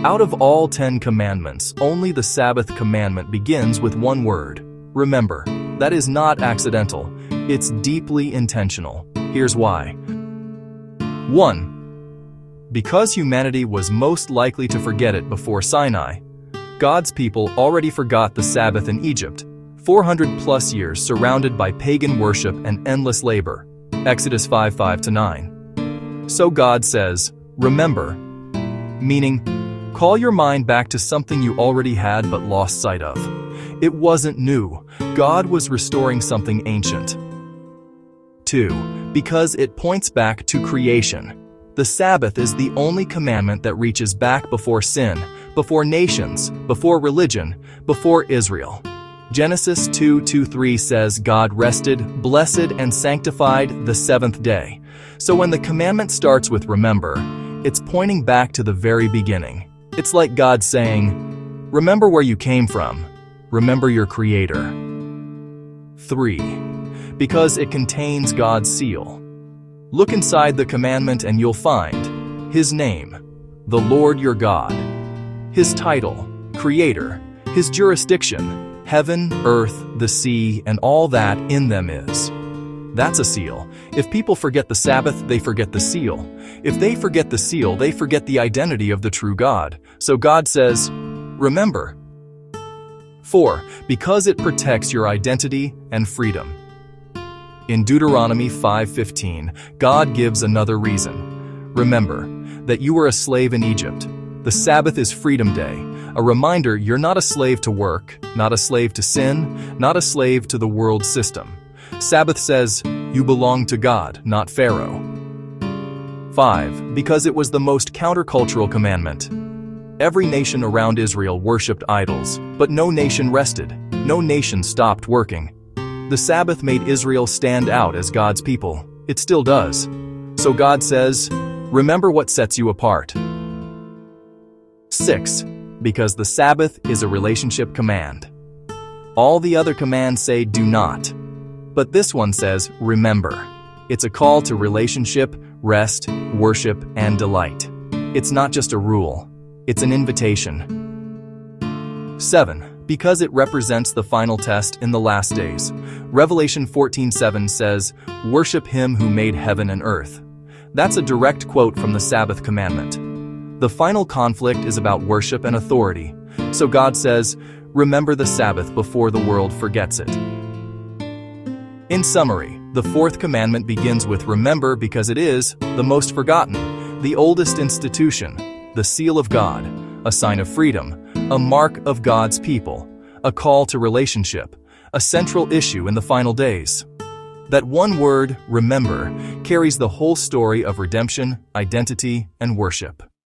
Out of all 10 commandments, only the Sabbath commandment begins with one word: remember. That is not accidental. It's deeply intentional. Here's why. 1. Because humanity was most likely to forget it before Sinai. God's people already forgot the Sabbath in Egypt, 400 plus years surrounded by pagan worship and endless labor. Exodus 5:5-9. So God says, remember, meaning, call your mind back to something you already had but lost sight of. It wasn't new. God was restoring something ancient. 2. Because it points back to creation. The Sabbath is the only commandment that reaches back before sin, before nations, before religion, before Israel. Genesis 2:2-3 says God rested, blessed, and sanctified the seventh day. So when the commandment starts with remember, it's pointing back to the very beginning. It's like God saying, remember where you came from. Remember your Creator. 3. Because it contains God's seal. Look inside the commandment and you'll find His name, the Lord your God. His title, Creator. His jurisdiction, heaven, earth, the sea, and all that in them is. That's a seal. If people forget the Sabbath, they forget the seal. If they forget the seal, they forget the identity of the true God. So God says, remember. 4. Because it protects your identity and freedom. In Deuteronomy 5:15, God gives another reason. Remember that you were a slave in Egypt. The Sabbath is Freedom Day, a reminder you're not a slave to work, not a slave to sin, not a slave to the world system. Sabbath says, you belong to God, not Pharaoh. 5. Because it was the most countercultural commandment. Every nation around Israel worshipped idols, but no nation rested. No nation stopped working. The Sabbath made Israel stand out as God's people. It still does. So God says, remember what sets you apart. 6. Because the Sabbath is a relationship command. All the other commands say do not. But this one says remember. It's a call to relationship, rest, worship, and delight. It's not just a rule. It's an invitation. 7. Because it represents the final test in the last days. Revelation 14:7 says, worship Him who made heaven and earth. That's a direct quote from the Sabbath commandment. The final conflict is about worship and authority. So God says, remember the Sabbath before the world forgets it. In summary, the fourth commandment begins with remember because it is the most forgotten, the oldest institution, the seal of God, a sign of freedom, a mark of God's people, a call to relationship, a central issue in the final days. That one word, remember, carries the whole story of redemption, identity, and worship.